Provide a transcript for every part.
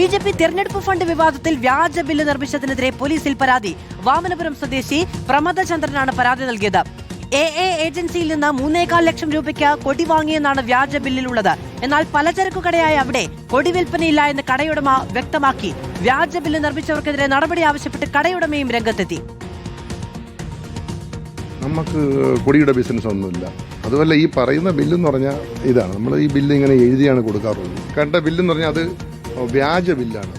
BJP തെരഞ്ഞെടുപ്പ് fund വിവാദത്തിൽ വ്യാജ ബില്ല് നിർമ്മിച്ചതിനെതിരെ പോലീസിൽ പരാതി. വാമനപുരം സ്വദേശി പ്രമദചന്ദ്രനാണ് പരാതി നൽകിയത്. ഏജൻസിയിൽ നിന്ന് 3.25 ലക്ഷം രൂപയ്ക്ക് കൊടി വാങ്ങിയെന്നാണ് വ്യാജ ബില്ലിലുള്ളത്. എന്നാൽ പലചരക്കു കടയായ അവിടെ കൊടി വിൽപ്പനയില്ല എന്ന് കടയുടമ വ്യക്തമാക്കി. വ്യാജ ബില്ല് നിർമ്മിച്ചവർക്കെതിരെ നടപടി ആവശ്യപ്പെട്ട് കടയുടമയും രംഗത്തെത്തി. നമുക്ക് കൊടിയുടെ ബിസിനസ് ഒന്നുമില്ല. അതുമല്ല, ഈ പറയുന്ന ബില്ലെന്ന് പറഞ്ഞാൽ ഇതാണ്, നമ്മൾ ഈ ബില്ല് ഇങ്ങനെ എഴുതിയാണ് കൊടുക്കാറുള്ളത്. കണ്ട ബില്ലെന്ന് പറഞ്ഞാൽ അത് വ്യാജ ബില്ലാണ്,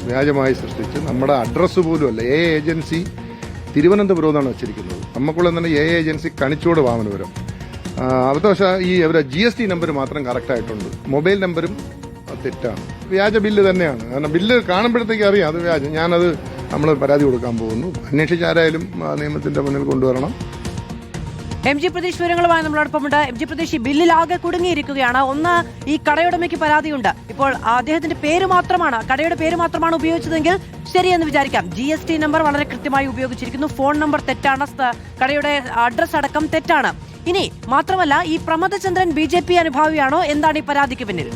വ്യാജമായി സൃഷ്ടിച്ച് നമ്മുടെ അഡ്രസ്സ് പോലും അല്ല. ഏജൻസി തിരുവനന്തപുരം എന്നാണ് വെച്ചിരിക്കുന്നത്. നമുക്കുള്ള തന്നെ ഏജൻസി കണിച്ചോട് വാമനപുരം. അബദ്ധവശാൽ ഈ അവരുടെ GST നമ്പർ മാത്രം കറക്റ്റായിട്ടുണ്ട്, മൊബൈൽ നമ്പരും തെറ്റാണ്. വ്യാജ ബില്ല് തന്നെയാണ്. കാരണം ബില്ല് കാണുമ്പോഴത്തേക്ക് അറിയാം അത് വ്യാജം. ഞാനത് നമ്മൾ പരാതി കൊടുക്കാൻ പോകുന്നു. അന്വേഷിച്ചാരായാലും നിയമത്തിന്റെ മുന്നിൽ കൊണ്ടുവരണം. MG പ്രതീഷ് വിവരങ്ങളുമായി നമ്മളോടൊപ്പമുണ്ട്. MG പ്രതീഷ്, ഈ ബില്ലിൽ ആകെ കുടുങ്ങിയിരിക്കുകയാണ്. ഒന്ന്, ഈ കടയുടമയ്ക്ക് പരാതിയുണ്ട്. ഇപ്പോൾ അദ്ദേഹത്തിന്റെ പേര് മാത്രമാണ്, കടയുടെ പേര് മാത്രമാണ് ഉപയോഗിച്ചതെങ്കിൽ ശരിയെന്ന് വിചാരിക്കാം. GST നമ്പർ വളരെ കൃത്യമായി ഉപയോഗിച്ചിരിക്കുന്നു, ഫോൺ നമ്പർ തെറ്റാണ്, കടയുടെ അഡ്രസ് അടക്കം തെറ്റാണ്. ഇനി മാത്രമല്ല, ഈ പ്രമദചന്ദ്രൻ BJP അനുഭാവിയാണോ? എന്താണ് ഈ പരാതിക്ക് പിന്നിൽ?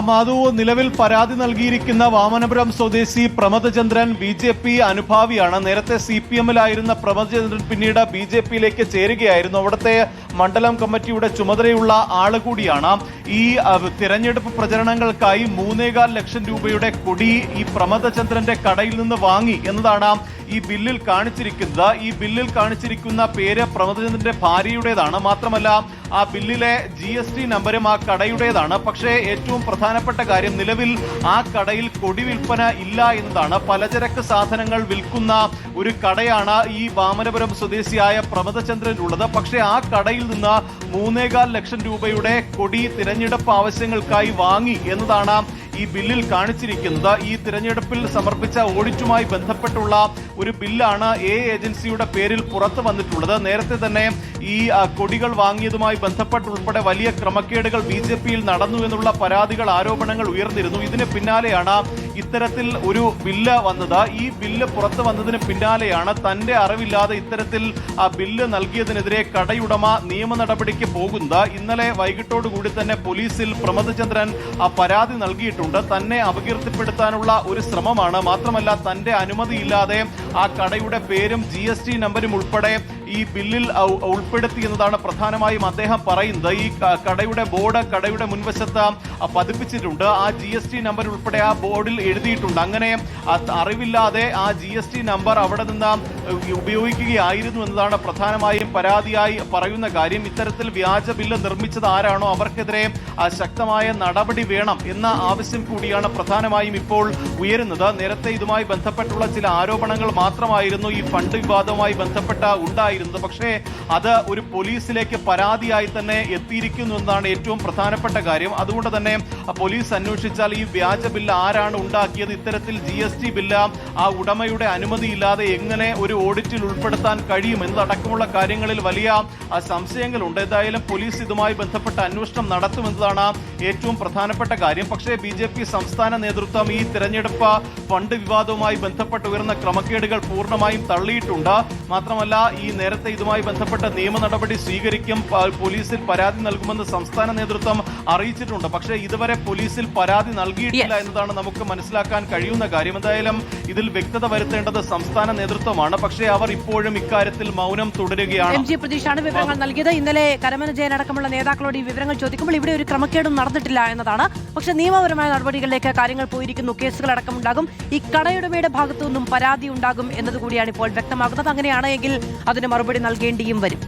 മാധു, നിലവിൽ പരാതി നൽകിയിരിക്കുന്ന വാമനപുരം സ്വദേശി പ്രമദചന്ദ്രൻ BJP അനുഭാവിയാണ്. നേരത്തെ CPM-ലായിരുന്ന പ്രമദചന്ദ്രൻ പിന്നീട് BJP-യിലേക്ക് ചേരുകയായിരുന്നു. അവിടുത്തെ മണ്ഡലം കമ്മിറ്റിയുടെ ചുമതലയുള്ള ആള് കൂടിയാണ്. ഈ തിരഞ്ഞെടുപ്പ് പ്രചരണങ്ങൾക്കായി 3.25 ലക്ഷം രൂപയുടെ കൊടി ഈ പ്രമദചന്ദ്രന്റെ കടയിൽ നിന്ന് വാങ്ങി എന്നതാണ് ഈ ബില്ലിൽ കാണിച്ചിരിക്കുന്നത്. ഈ ബില്ലിൽ കാണിച്ചിരിക്കുന്ന പേര് പ്രമദചന്ദ്രന്റെ ഭാര്യയുടേതാണ്. മാത്രമല്ല, ആ ബില്ലിലെ GST നമ്പരും ആ കടയുടേതാണ്. പക്ഷേ ഏറ്റവും പ്രധാനപ്പെട്ട കാര്യം, നിലവിൽ ആ കടയിൽ കൊടി വിൽപ്പന ഇല്ല എന്നതാണ്. പലചരക്ക് സാധനങ്ങൾ വിൽക്കുന്ന ഒരു കടയാണ് ഈ വാമനപുരം സ്വദേശിയായ പ്രമദചന്ദ്രനുള്ളത്. പക്ഷേ ആ കടയിൽ നിന്ന് 3.25 ലക്ഷം രൂപയുടെ കൊടി തിരഞ്ഞെടുപ്പ് ആവശ്യങ്ങൾക്കായി വാങ്ങി എന്നതാണ് ഈ ബില്ലിൽ കാണിച്ചിരിക്കുന്നത്. ഈ തിരഞ്ഞെടുപ്പിൽ സമർപ്പിച്ച ഓഡിറ്റുമായി ബന്ധപ്പെട്ടുള്ള ഒരു ബില്ലാണ് ഏജൻസിയുടെ പേരിൽ പുറത്തു വന്നിട്ടുള്ളത്. നേരത്തെ തന്നെ ഈ കൊടികൾ വാങ്ങിയതുമായി ബന്ധപ്പെട്ടുൾപ്പെടെ വലിയ ക്രമക്കേടുകൾ BJP-യിൽ നടന്നു എന്നുള്ള പരാതികൾ, ആരോപണങ്ങൾ ഉയർന്നിരുന്നു. ഇതിന് പിന്നാലെയാണ് ഇത്തരത്തിൽ ഒരു ബില്ല് വന്നത്. ഈ ബില്ല് പുറത്തു വന്നതിന് പിന്നാലെയാണ് തന്റെ അറിവില്ലാതെ ഇത്തരത്തിൽ ആ ബില്ല് നൽകിയതിനെതിരെ കടയുടമ നിയമ നടപടിക്ക് പോകുന്നത്. ഇന്നലെ വൈകിട്ടോടുകൂടി തന്നെ പോലീസിൽ പ്രമദചന്ദ്രൻ പരാതി നൽകിയിട്ടുണ്ട്. തന്നെ അപകീർത്തിപ്പെടുത്താനുള്ള ഒരു ശ്രമമാണ്. മാത്രമല്ല, തന്റെ അനുമതിയില്ലാതെ ആ കടയുടെ പേരും GST നമ്പരും ഉൾപ്പെടെ ഈ ബില്ലിൽ ഉൾപ്പെടുത്തി എന്നതാണ് പ്രധാനമായും അദ്ദേഹം പറയുന്നത്. ഈ കടയുടെ ബോർഡ് കടയുടെ മുൻവശത്ത് പതിപ്പിച്ചിട്ടുണ്ട്. ആ GST നമ്പർ ഉൾപ്പെടെ ആ ബോർഡിൽ എഴുതിയിട്ടുണ്ട്. അങ്ങനെ അറിവില്ലാതെ ആ GST നമ്പർ അവിടെ നിന്ന് ഉപയോഗിക്കുകയായിരുന്നു എന്നതാണ് പ്രധാനമായും പരാതിയായി പറയുന്ന കാര്യം. ഇത്തരത്തിൽ വ്യാജ ബില്ല് നിർമ്മിച്ചത് ആരാണോ അവർക്കെതിരെ ശക്തമായ നടപടി വേണം എന്ന ആവശ്യം കൂടിയാണ് പ്രധാനമായും ഇപ്പോൾ ഉയരുന്നത്. നേരത്തെ ഇതുമായി ബന്ധപ്പെട്ടുള്ള ചില ആരോപണങ്ങൾ മാത്രമായിരുന്നു ഈ ഫണ്ട് വിവാദവുമായി ബന്ധപ്പെട്ട ഉണ്ടായിരുന്നത്. പക്ഷേ അത് ഒരു പോലീസിലേക്ക് പരാതിയായി തന്നെ എത്തിയിരിക്കുന്നു എന്നതാണ് ഏറ്റവും പ്രധാനപ്പെട്ട കാര്യം. അതുകൊണ്ട് തന്നെ പോലീസ് അന്വേഷിച്ചാൽ ഈ വ്യാജ ബില്ല് ആരാണ് ഉണ്ടാക്കിയത്, ഇത്തരത്തിൽ GST ബില്ല് ആ ഉടമയുടെ അനുമതിയില്ലാതെ എങ്ങനെ ഒരു ഓഡിറ്റിൽ ഉൾപ്പെടുത്താൻ കഴിയും എന്നതടക്കമുള്ള കാര്യങ്ങളിൽ വലിയ സംശയങ്ങളുണ്ട്. എന്തായാലും പോലീസ് ഇതുമായി ബന്ധപ്പെട്ട അന്വേഷണം നടത്തുമെന്നതാണ് ഏറ്റവും പ്രധാനപ്പെട്ട കാര്യം. പക്ഷേ BJP സംസ്ഥാന നേതൃത്വം ഈ തിരഞ്ഞെടുപ്പ് ഫണ്ട് വിവാദവുമായി ബന്ധപ്പെട്ട് ഉയർന്ന ക്രമക്കേടുകൾ പൂർണ്ണമായും തള്ളിയിട്ടുണ്ട്. മാത്രമല്ല, ഈ നേരത്തെ ഇതുമായി ബന്ധപ്പെട്ട നിയമ നടപടി സ്വീകരിക്കും, പോലീസിൽ പരാതി നൽകുമെന്ന് സംസ്ഥാന നേതൃത്വം അറിയിച്ചിട്ടുണ്ട്. പക്ഷേ ഇതുവരെ പോലീസിൽ പരാതി നൽകിയിട്ടില്ല എന്നതാണ് നമുക്ക് മനസ്സിലാക്കാൻ കഴിയുന്ന കാര്യം. എന്തായാലും ഇതിൽ വ്യക്തത വരുത്തേണ്ടത് സംസ്ഥാന നേതൃത്വമാണ്. പക്ഷേ അവർ ഇപ്പോഴും ഇക്കാര്യത്തിൽ മൗനം തുടരുകയാണ്. MG പ്രതീഷാണ് വിവരങ്ങൾ നൽകിയത്. ഇന്നലെ കരമന ജയൻ അടക്കമുള്ള നേതാക്കളോട് ഈ വിവരങ്ങൾ ചോദിക്കുമ്പോൾ ഇവിടെ ഒരു ക്രമക്കേടും നടന്നിട്ടില്ല എന്നതാണ്. പക്ഷേ നിയമപരമായ നടപടികളിലേക്ക് കാര്യങ്ങൾ പോയിരിക്കുന്നു, കേസുകളടക്കം ഉണ്ടാകും. ഈ കടയുടമയുടെ ഭാഗത്തു നിന്നും പരാതി ഉണ്ടാകും എന്നതുകൂടിയാണ് ഇപ്പോൾ വ്യക്തമാകുന്നത്. അങ്ങനെയാണ് എങ്കിൽ അതിന് മറുപടി നൽകേണ്ടിയും വരും.